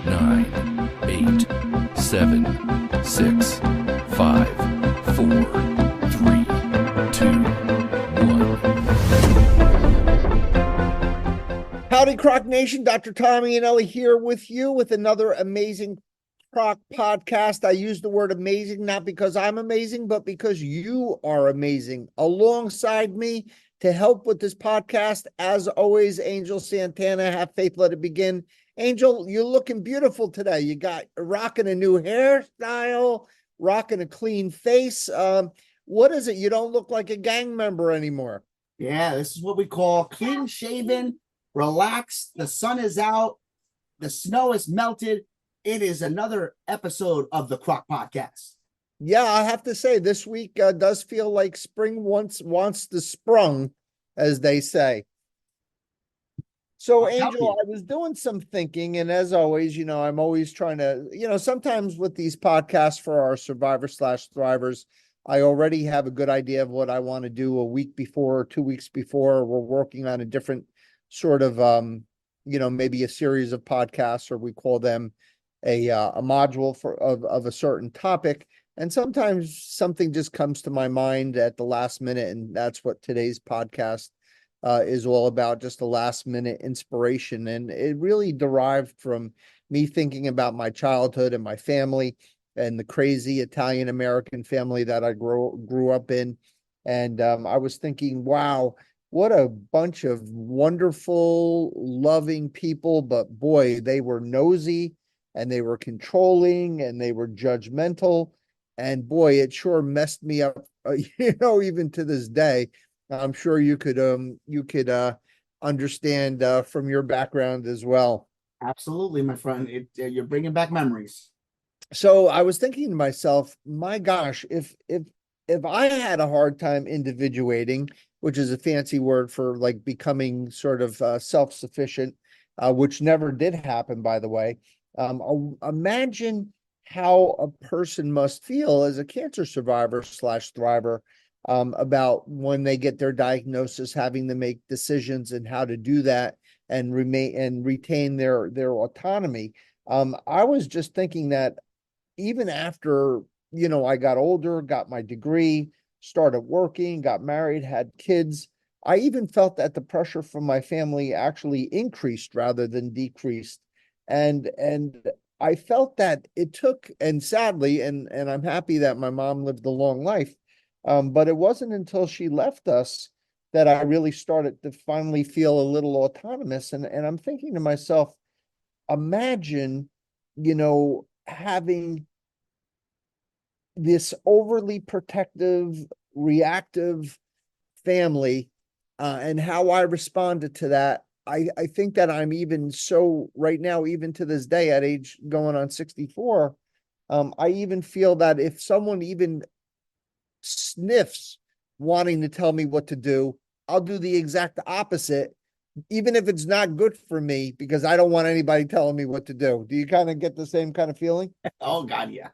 9, 8, 7, 6, 5, 4, 3, 2, 1. Howdy, CROC Nation. Dr. Tommy and Ellie here with you with another amazing CROC podcast. I use the word amazing not because I'm amazing, but because you are amazing. Alongside me to help with this podcast, as always, Angel Santana. Have faith, let it begin. Angel, you're looking beautiful today. You got rocking a new hairstyle, rocking a clean face. What is it? You don't look like a gang member anymore. Yeah, this is what we call clean shaven, relaxed. The sun is out. The snow is melted. It is another episode of the CROC podcast. Yeah, I have to say this week does feel like spring wants to sprung, as they say. So, Angel, I was doing some thinking, and as always, I'm always trying to, sometimes with these podcasts for our survivor/thrivers, I already have a good idea of what I want to do a week before or 2 weeks before. We're working on a different sort of, maybe a series of podcasts, or we call them a module of a certain topic. And sometimes something just comes to my mind at the last minute, and that's what today's podcast is all about, just a last minute inspiration. And it really derived from me thinking about my childhood and my family and the crazy Italian American family that I grew up in. And I was thinking, wow, what a bunch of wonderful, loving people. But boy, they were nosy and they were controlling and they were judgmental. And boy, it sure messed me up, even to this day. I'm sure you could understand from your background as well. Absolutely, my friend. You're bringing back memories. So I was thinking to myself, my gosh, if I had a hard time individuating, which is a fancy word for like becoming sort of self-sufficient, which never did happen, by the way. Imagine how a person must feel as a cancer survivor/thriver about when they get their diagnosis, having to make decisions and how to do that and retain their autonomy. I was just thinking that even after, I got older, got my degree, started working, got married, had kids, I even felt that the pressure from my family actually increased rather than decreased. And I felt that it took, and sadly, and I'm happy that my mom lived a long life, but it wasn't until she left us that I really started to finally feel a little autonomous. And I'm thinking to myself, imagine, having this overly protective, reactive family, and how I responded to that. I think that I'm even so right now, even to this day at age going on 64, I even feel that if someone even sniffs wanting to tell me what to do, I'll do the exact opposite, even if it's not good for me, because I don't want anybody telling me what to do. Do you kind of get the same kind of feeling? Oh, God, yeah.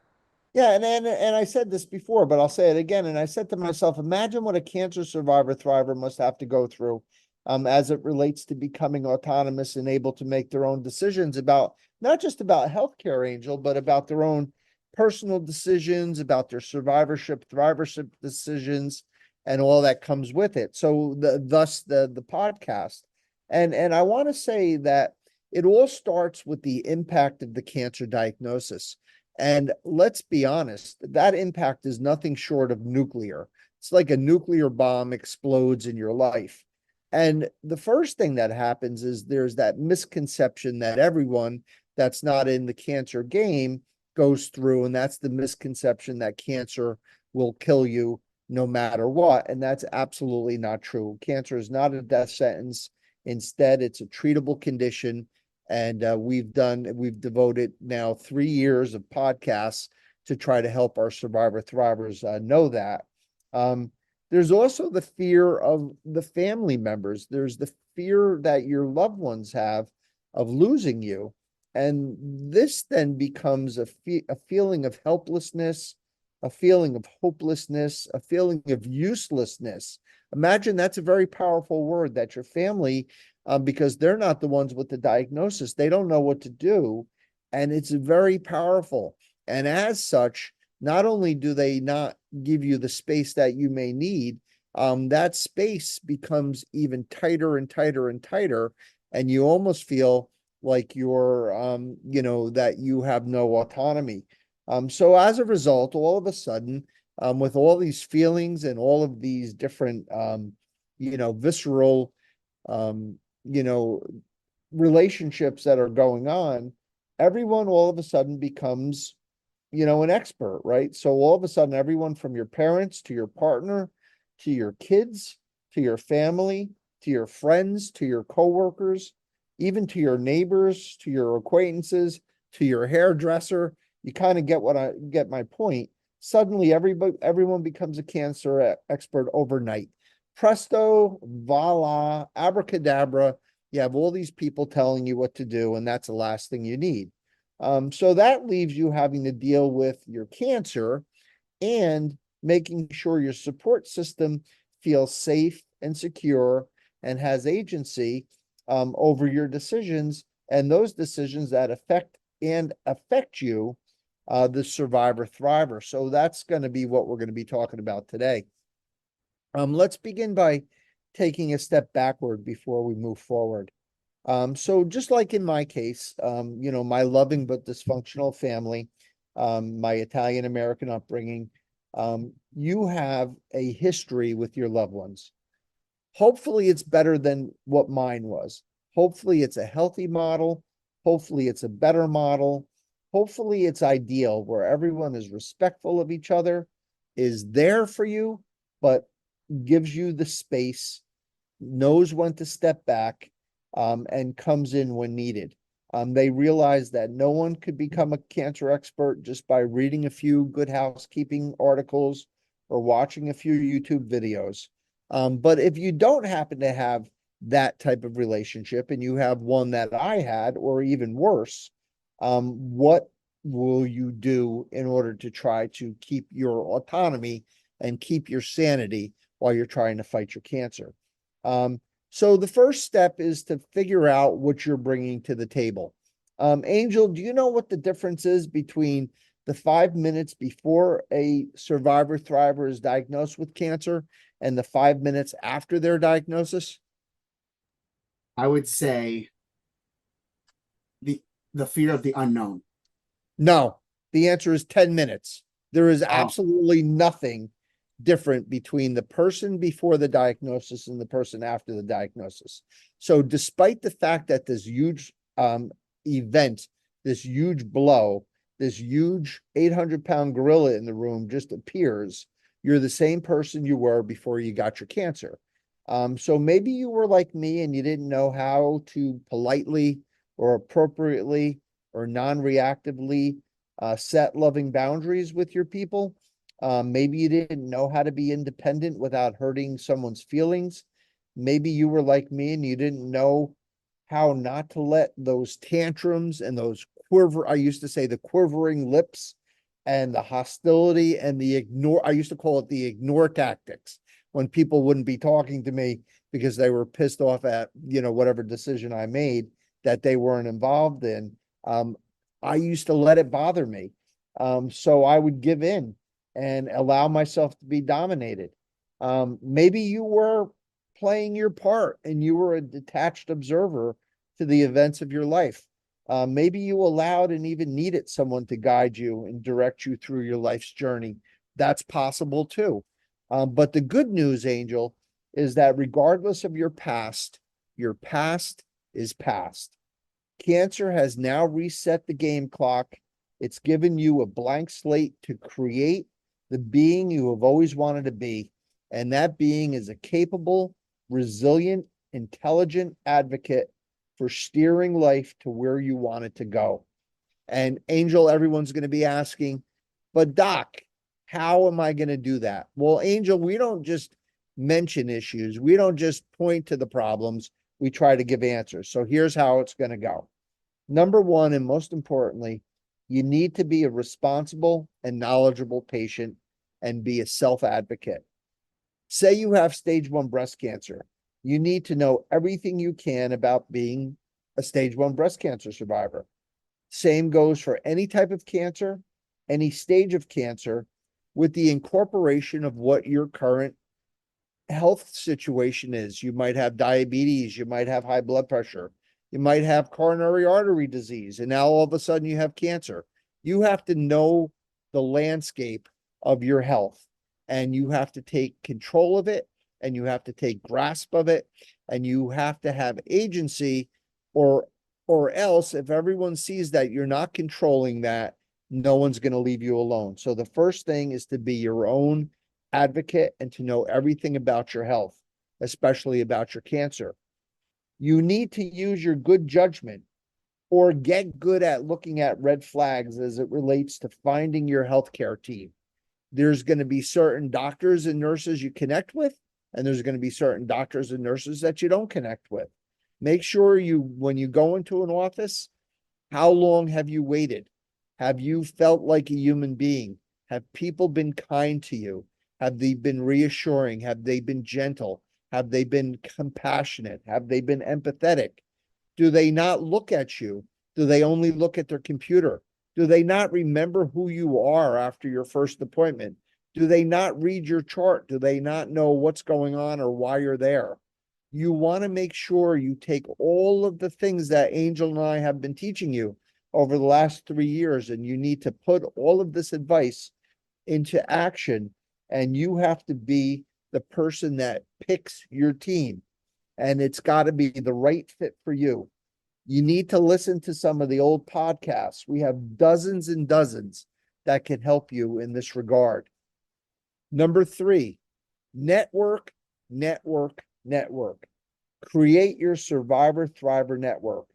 Yeah, and I said this before, but I'll say it again. And I said to myself, imagine what a cancer survivor/thriver must have to go through as it relates to becoming autonomous and able to make their own decisions about not just about healthcare, Angel, but about their own personal decisions, about their thrivership decisions, and all that comes with it. So thus the podcast. And I want to say that it all starts with the impact of the cancer diagnosis. And let's be honest, that impact is nothing short of nuclear. It's like a nuclear bomb explodes in your life. And the first thing that happens is there's that misconception that everyone that's not in the cancer game goes through, and that's the misconception that cancer will kill you no matter what. And that's absolutely not true. Cancer is not a death sentence. Instead, it's a treatable condition. And we've devoted now 3 years of podcasts to try to help our survivor/thrivers know that. There's also the fear of the family members. There's the fear that your loved ones have of losing you. And this then becomes a feeling of helplessness, a feeling of hopelessness, a feeling of uselessness. Imagine that's a very powerful word, that your family because they're not the ones with the diagnosis. They don't know what to do. And it's very powerful. And as such, not only do they not give you the space that you may need, that space becomes even tighter and tighter and tighter. And you almost feel like you're, that you have no autonomy. So as a result, all of a sudden, with all these feelings and all of these different, visceral, um, relationships that are going on, everyone all of a sudden becomes, an expert, right? So all of a sudden, everyone from your parents to your partner, to your kids, to your family, to your friends, to your coworkers, even to your neighbors, to your acquaintances, to your hairdresser, you kind of get my point. Suddenly, everyone becomes a cancer expert overnight. Presto, voila, abracadabra. You have all these people telling you what to do, and that's the last thing you need. So that leaves you having to deal with your cancer and making sure your support system feels safe and secure and has agency over your decisions, and those decisions that affect you, the survivor thriver. So that's going to be what we're going to be talking about today. Let's begin by taking a step backward before we move forward. So just like in my case, my loving but dysfunctional family, my Italian American upbringing, you have a history with your loved ones. Hopefully it's better than what mine was. Hopefully it's a healthy model. Hopefully it's a better model. Hopefully it's ideal where everyone is respectful of each other, is there for you, but gives you the space, knows when to step back, and comes in when needed. They realize that no one could become a cancer expert just by reading a few Good Housekeeping articles or watching a few YouTube videos. But if you don't happen to have that type of relationship and you have one that I had, or even worse, what will you do in order to try to keep your autonomy and keep your sanity while you're trying to fight your cancer? So the first step is to figure out what you're bringing to the table. Angel, do you know what the difference is between the 5 minutes before a survivor thriver is diagnosed with cancer and the 5 minutes after their diagnosis? I would say the fear of the unknown. No, the answer is 10 minutes. There is Oh. absolutely nothing different between the person before the diagnosis and the person after the diagnosis. So despite the fact that this huge event, this huge blow, this huge 800-pound gorilla in the room just appears, you're the same person you were before you got your cancer. So maybe you were like me and you didn't know how to politely or appropriately or non-reactively set loving boundaries with your people. Maybe you didn't know how to be independent without hurting someone's feelings. Maybe you were like me and you didn't know how not to let those tantrums and those I used to say the quivering lips and the hostility and the ignore, I used to call it the ignore tactics, when people wouldn't be talking to me because they were pissed off at, whatever decision I made that they weren't involved in. I used to let it bother me. So I would give in and allow myself to be dominated. Maybe you were playing your part and you were a detached observer to the events of your life. Maybe you allowed and even needed someone to guide you and direct you through your life's journey. That's possible too. But the good news, Angel, is that regardless of your past is past. Cancer has now reset the game clock. It's given you a blank slate to create the being you have always wanted to be. And that being is a capable, resilient, intelligent advocate for steering life to where you want it to go. And Angel, everyone's going to be asking, but Doc, how am I going to do that? Well, Angel, we don't just mention issues. We don't just point to the problems. We try to give answers. So here's how it's going to go. Number one, and most importantly, you need to be a responsible and knowledgeable patient and be a self-advocate. Say you have stage 1 breast cancer. You need to know everything you can about being a stage 1 breast cancer survivor. Same goes for any type of cancer, any stage of cancer, with the incorporation of what your current health situation is. You might have diabetes, you might have high blood pressure, you might have coronary artery disease, and now all of a sudden you have cancer. You have to know the landscape of your health, and you have to take control of it, and you have to take grasp of it, and you have to have agency, or else if everyone sees that you're not controlling that, no one's going to leave you alone. So the first thing is to be your own advocate and to know everything about your health, especially about your cancer. You need to use your good judgment or get good at looking at red flags as it relates to finding your healthcare team. There's going to be certain doctors and nurses you connect with, and there's going to be certain doctors and nurses that you don't connect with. Make sure when you go into an office, how long have you waited? Have you felt like a human being? Have people been kind to you? Have they been reassuring? Have they been gentle? Have they been compassionate? Have they been empathetic? Do they not look at you? Do they only look at their computer? Do they not remember who you are after your first appointment? Do they not read your chart? Do they not know what's going on or why you're there? You want to make sure you take all of the things that Angel and I have been teaching you over the last 3 years, and you need to put all of this advice into action, and you have to be the person that picks your team, and it's got to be the right fit for you. You need to listen to some of the old podcasts. We have dozens and dozens that can help you in this regard. Number 3, network, network, network. Create your survivor thriver network.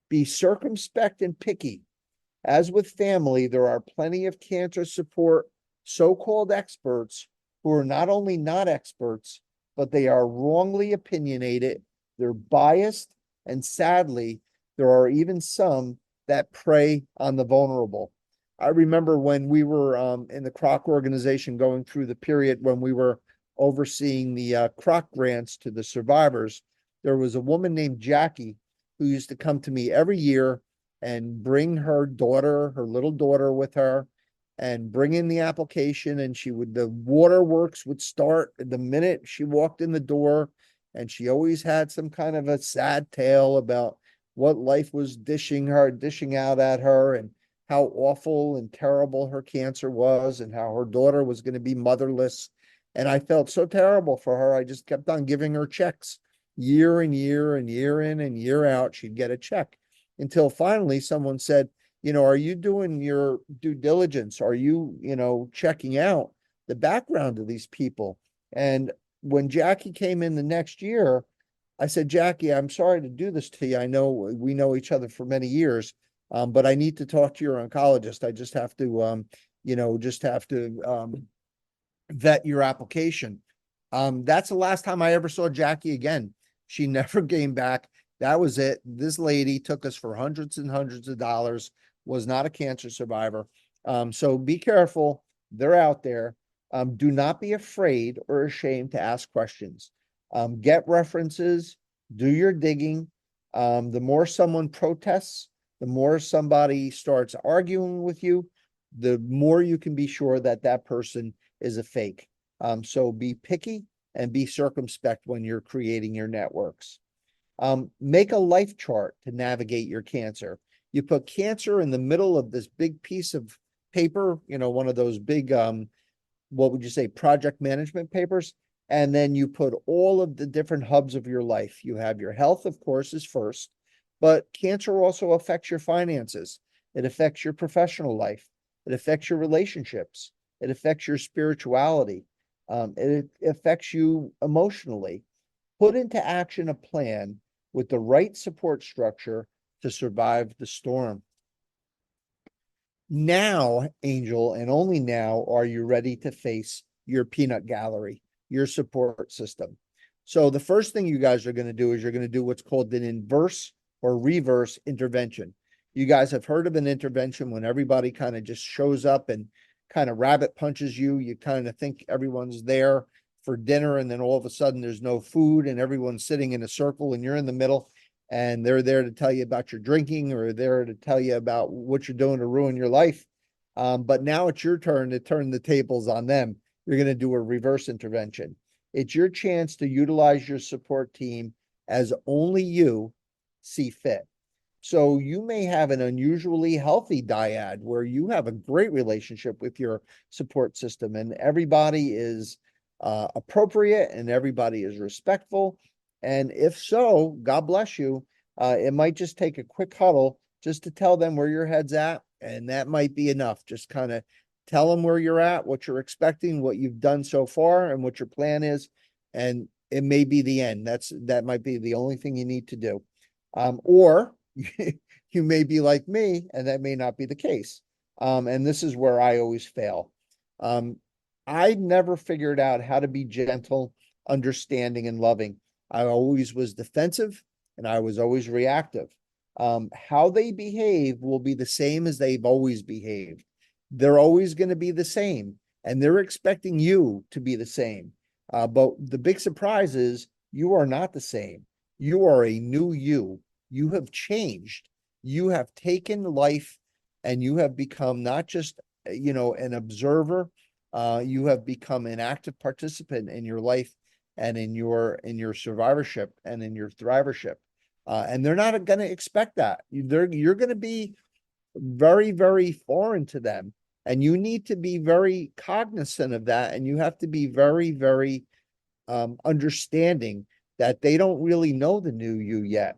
Be circumspect and picky. As with family, there are plenty of cancer support so-called experts who are not only not experts, but they are wrongly opinionated, they're biased, and sadly, there are even some that prey on the vulnerable. I remember when we were in the CROC organization going through the period when we were overseeing the CROC grants to the survivors, there was a woman named Jackie who used to come to me every year and bring her daughter, her little daughter with her, and bring in the application, and the waterworks would start the minute she walked in the door, and she always had some kind of a sad tale about what life was dishing out at her, and how awful and terrible her cancer was, and how her daughter was going to be motherless. And I felt so terrible for her. I just kept on giving her checks year and year and year in and year out. She'd get a check until finally someone said, are you doing your due diligence? Are you, checking out the background of these people? And when Jackie came in the next year, I said, Jackie, I'm sorry to do this to you. I know we know each other for many years, but I need to talk to your oncologist. I just have to, vet your application. That's the last time I ever saw Jackie again. She never came back. That was it. This lady took us for hundreds and hundreds of dollars, was not a cancer survivor. So be careful. They're out there. Do not be afraid or ashamed to ask questions. Get references, do your digging. The more someone protests, the more somebody starts arguing with you, the more you can be sure that that person is a fake. So be picky and be circumspect when you're creating your networks. Make a life chart to navigate your cancer. You put cancer in the middle of this big piece of paper, one of those big, what would you say, project management papers. And then you put all of the different hubs of your life. You have your health, of course, is first, but cancer also affects your finances. It affects your professional life. It affects your relationships. It affects your spirituality. It affects you emotionally. Put into action a plan with the right support structure to survive the storm. Now, Angel, and only now are you ready to face your peanut gallery, your support system. So the first thing you guys are going to do is you're going to do what's called an inverse or reverse intervention. You guys have heard of an intervention when everybody kind of just shows up and kind of rabbit punches you. You kind of think everyone's there for dinner, and then all of a sudden there's no food and everyone's sitting in a circle and you're in the middle, and they're there to tell you about your drinking or there to tell you about what you're doing to ruin your life. But now it's your turn to turn the tables on them. You're going to do a reverse intervention. It's your chance to utilize your support team as only you see fit. So you may have an unusually healthy dyad where you have a great relationship with your support system and everybody is appropriate and everybody is respectful. And if so, God bless you. It might just take a quick huddle just to tell them where your head's at. And that might be enough. Just kind of tell them where you're at, what you're expecting, what you've done so far, and what your plan is. And it may be the end. That might be the only thing you need to do. Or you may be like me, and that may not be the case. And this is where I always fail. I never figured out how to be gentle, understanding, and loving. I always was defensive and I was always reactive. How they behave will be the same as they've always behaved. They're always going to be the same, and they're expecting you to be the same. But the big surprise is you are not the same. You are a new you. You have changed. You have taken life and you have become not just, an observer. You have become an active participant in your life and in your survivorship and in your thrivership. And they're not going to expect that. You're going to be very, very foreign to them. And you need to be very cognizant of that. And you have to be very, very understanding that they don't really know the new you yet.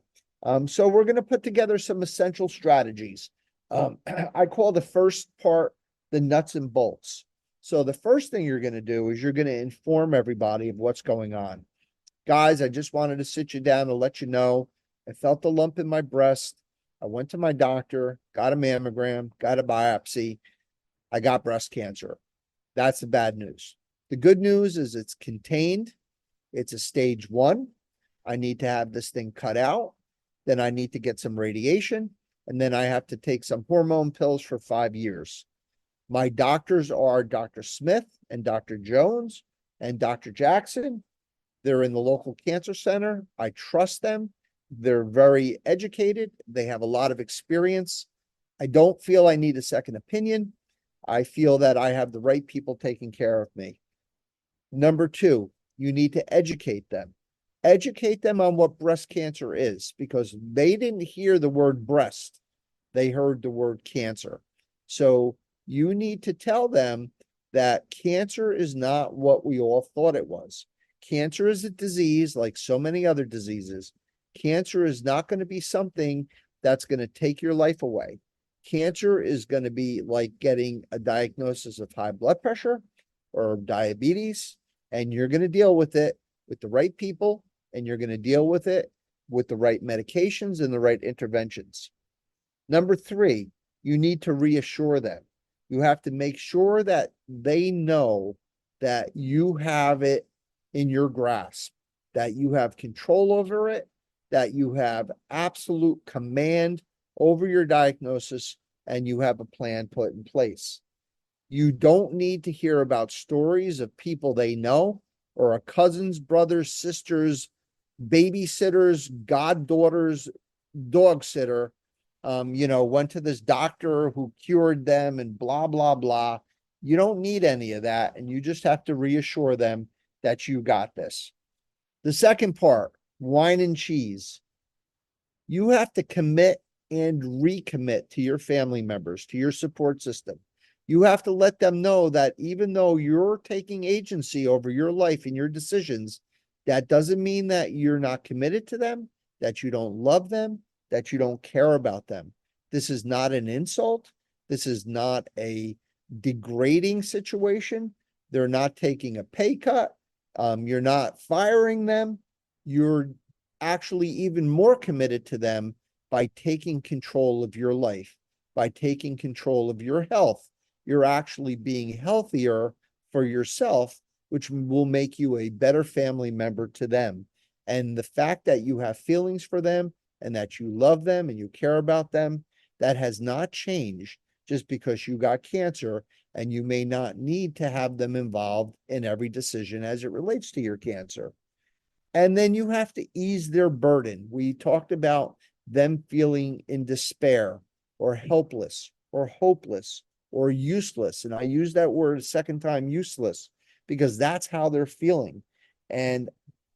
So we're going to put together some essential strategies. I call the first part the nuts and bolts. So the first thing you're going to do is you're going to inform everybody of what's going on. Guys, I just wanted to sit you down and let you know I felt a lump in my breast. I went to my doctor, got a mammogram, got a biopsy. I got breast cancer. That's the bad news. The good news is it's contained. It's a stage 1. I need to have this thing cut out. Then I need to get some radiation. And then I have to take some hormone pills for 5 years. My doctors are Dr. Smith and Dr. Jones and Dr. Jackson. They're in the local cancer center. I trust them. They're very educated. They have a lot of experience. I don't feel I need a second opinion. I feel that I have the right people taking care of me. Number 2, you need to educate them. Educate them on what breast cancer is, because they didn't hear the word breast. They heard the word cancer. So you need to tell them that cancer is not what we all thought it was. Cancer is a disease like so many other diseases. Cancer is not going to be something that's going to take your life away. Cancer is going to be like getting a diagnosis of high blood pressure or diabetes, and you're going to deal with it with the right people, and you're going to deal with it with the right medications and the right interventions. Number 3, you need to reassure them. You have to make sure that they know that you have it in your grasp, that you have control over it, that you have absolute command over your diagnosis, and you have a plan put in place. You don't need to hear about stories of people they know or a cousin's, brothers, sisters, babysitters, goddaughters, dog sitter, went to this doctor who cured them and blah, blah, blah. You don't need any of that. And you just have to reassure them that you got this. The second part, wine and cheese. You have to commit and recommit to your family members, to your support system. You have to let them know that even though you're taking agency over your life and your decisions, that doesn't mean that you're not committed to them, that you don't love them, that you don't care about them. This is not an insult. This is not a degrading situation. They're not taking a pay cut. You're not firing them. You're actually even more committed to them by taking control of your life, by taking control of your health. You're actually being healthier for yourself, which will make you a better family member to them. And the fact that you have feelings for them and that you love them and you care about them, that has not changed. just because you got cancer, and you may not need to have them involved in every decision as it relates to your cancer. And then you have to ease their burden. We talked about them feeling in despair or helpless or hopeless or useless. And I use that word a second time, useless, because that's how they're feeling. And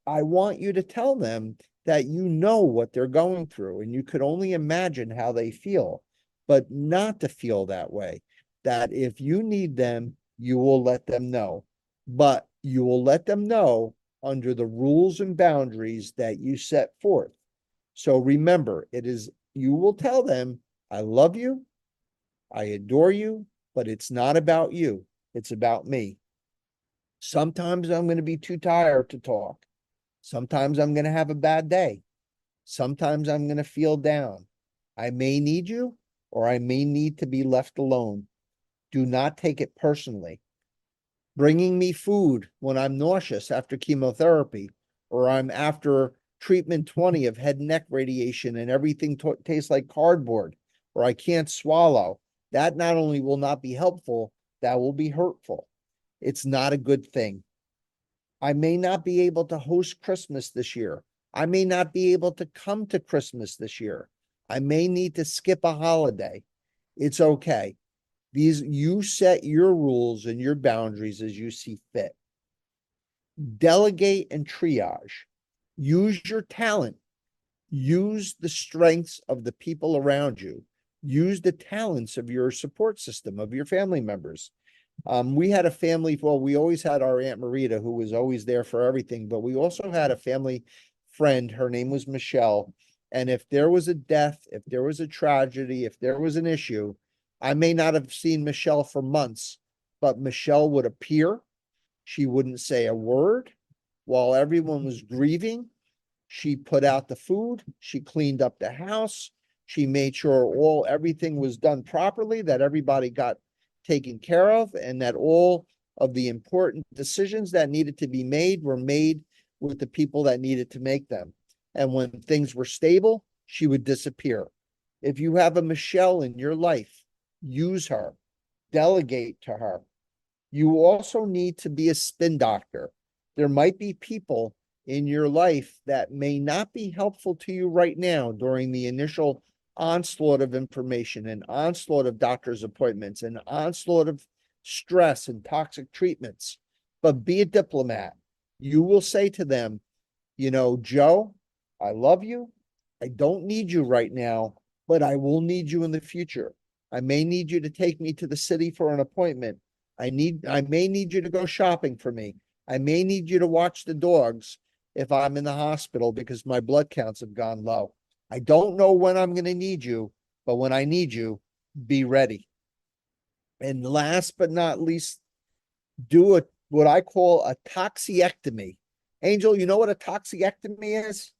I want you to tell them that you know what they're going through, and you could only imagine how they feel, but not to feel that way. That if you need them, you will let them know, but you will let them know under the rules and boundaries that you set forth. So remember, you will tell them, I love you, I adore you, but it's not about you. It's about me. Sometimes I'm going to be too tired to talk. Sometimes I'm going to have a bad day. Sometimes I'm going to feel down. I may need you, or I may need to be left alone. Do not take it personally. Bringing me food when I'm nauseous after chemotherapy, or I'm after treatment 20 of head and neck radiation and everything tastes like cardboard, or I can't swallow. That not only will not be helpful, that will be hurtful. It's not a good thing. I may not be able to host Christmas this year. I may not be able to come to Christmas this year. I may need to skip a holiday. It's okay. You set your rules and your boundaries as you see fit. Delegate and triage. Use your talent. Use the strengths of the people around you. Use the talents of your support system, of your family members. We had a family, well, we always had our Aunt Marita, who was always there for everything, but we also had a family friend. Her name was Michelle. And if there was a death, if there was a tragedy, if there was an issue, I may not have seen Michelle for months, but Michelle would appear. She wouldn't say a word while everyone was grieving. She put out the food. She cleaned up the house. She made sure everything was done properly, that everybody got taken care of, and that all of the important decisions that needed to be made were made with the people that needed to make them. And when things were stable, she would disappear. If you have a Michelle in your life, use her, delegate to her. You also need to be a spin doctor. There might be people in your life that may not be helpful to you right now during the initial onslaught of information and onslaught of doctor's appointments and onslaught of stress and toxic treatments. But be a diplomat. You will say to them, Joe, I love you. I don't need you right now, but I will need you in the future. I may need you to take me to the city for an appointment. I may need you to go shopping for me. I may need you to watch the dogs if I'm in the hospital because my blood counts have gone low. I don't know when I'm going to need you, but when I need you, be ready. And last but not least, do what I call a toxiectomy. Angel, you know what a toxiectomy is?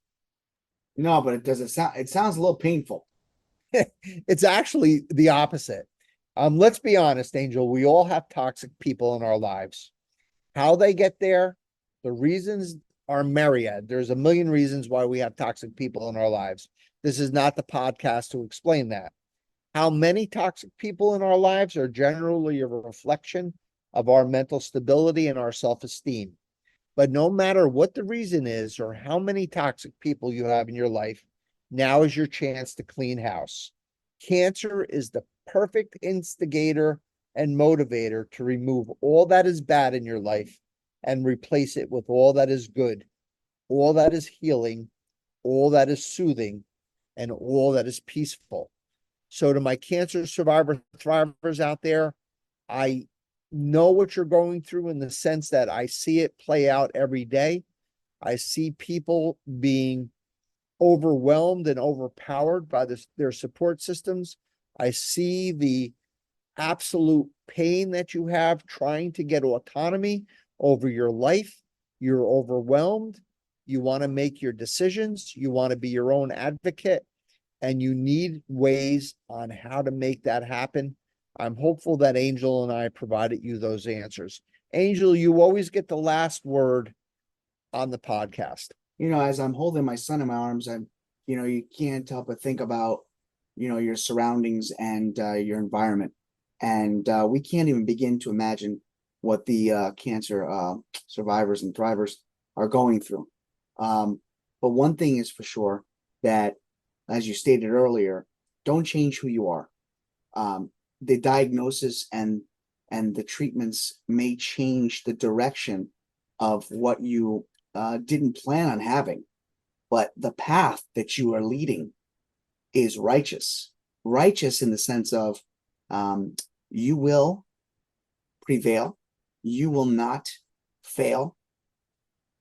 No, but it sounds a little painful. It's actually the opposite. Let's be honest, Angel, we all have toxic people in our lives. How they get there, the reasons are myriad. There's a million reasons why we have toxic people in our lives. This is not the podcast to explain that. How many toxic people in our lives are generally a reflection of our mental stability and our self-esteem. But no matter what the reason is or how many toxic people you have in your life, now is your chance to clean house. Cancer is the perfect instigator and motivator to remove all that is bad in your life and replace it with all that is good, all that is healing, all that is soothing, and all that is peaceful. So to my cancer survivor thrivers out there, I know what you're going through in the sense that I see it play out every day. I see people being overwhelmed and overpowered by their support systems. I see the absolute pain that you have trying to get autonomy over your life. You're overwhelmed. You want to make your decisions. You want to be your own advocate, and you need ways on how to make that happen. I'm hopeful that Angel and I provided you those answers. Angel, you always get the last word on the podcast. As I'm holding my son in my arms, you can't help but think about, your surroundings and your environment. And we can't even begin to imagine what the cancer survivors and thrivers are going through. But one thing is for sure, that, as you stated earlier, don't change who you are. The diagnosis and the treatments may change the direction of what you didn't plan on having, but the path that you are leading is righteous. Righteous in the sense of you will prevail, you will not fail.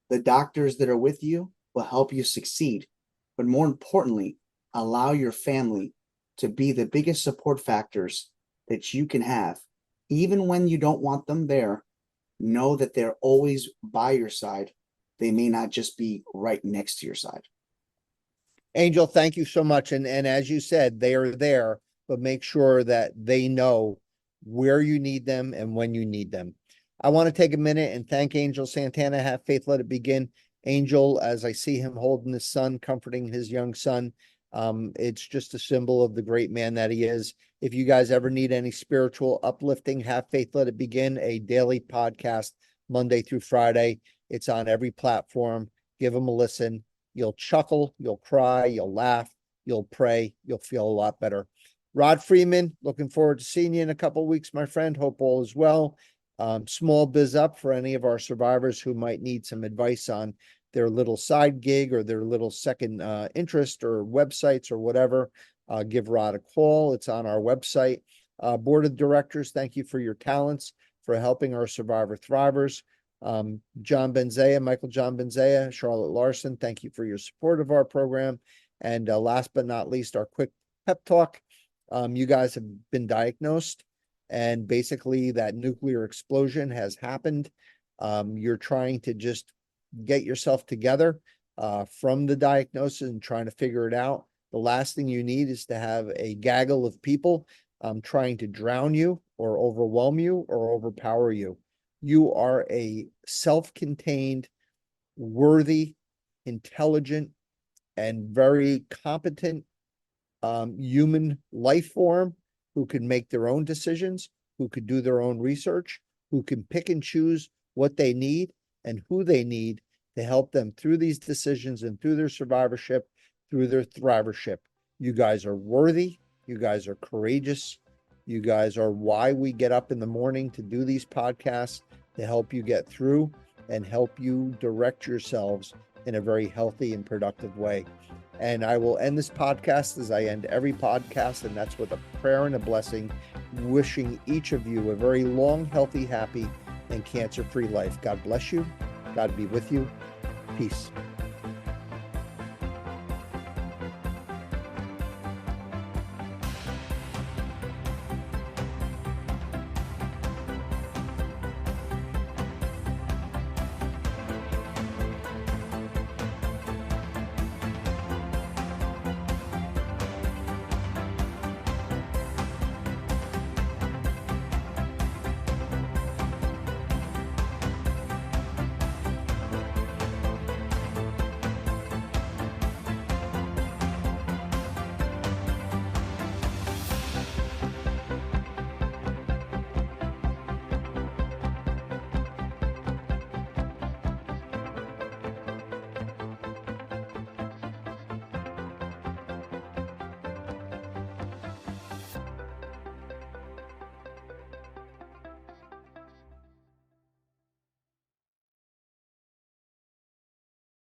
The doctors that are with you will help you succeed, but more importantly, allow your family to be the biggest support factors that you can have. Even when you don't want them there, know that they're always by your side. They may not just be right next to your side. Angel, thank you so much. And as you said, they are there, but make sure that they know where you need them and when you need them. I want to take a minute and thank Angel Santana. Have faith, let it begin. Angel, as I see him holding his son, comforting his young son, it's just a symbol of the great man that he is. If you guys ever need any spiritual uplifting, Have Faith, Let It Begin, a daily podcast, Monday through Friday. It's on every platform. Give them a listen. You'll chuckle, you'll cry, you'll laugh, you'll pray, you'll feel a lot better. Rod Freeman, looking forward to seeing you in a couple of weeks, my friend. Hope all is well. Small biz up for any of our survivors who might need some advice on their little side gig or their little second interest or websites or whatever. Give Rod a call. It's on our website. Board of directors, thank you for your talents, for helping our survivor thrivers. Michael John Benzea, Charlotte Larson, thank you for your support of our program. And last but not least, our quick pep talk. You guys have been diagnosed, and basically that nuclear explosion has happened. You're trying to just get yourself together from the diagnosis and trying to figure it out. The last thing you need is to have a gaggle of people trying to drown you or overwhelm you or overpower you. You are a self-contained, worthy, intelligent, and very competent human life form who can make their own decisions, who could do their own research, who can pick and choose what they need and who they need to help them through these decisions and through their survivorship, through their thrivership. You guys are worthy. You guys are courageous. You guys are why we get up in the morning to do these podcasts, to help you get through and help you direct yourselves in a very healthy and productive way. And I will end this podcast as I end every podcast, and that's with a prayer and a blessing, wishing each of you a very long, healthy, happy, and cancer-free life. God bless you. God be with you. Peace.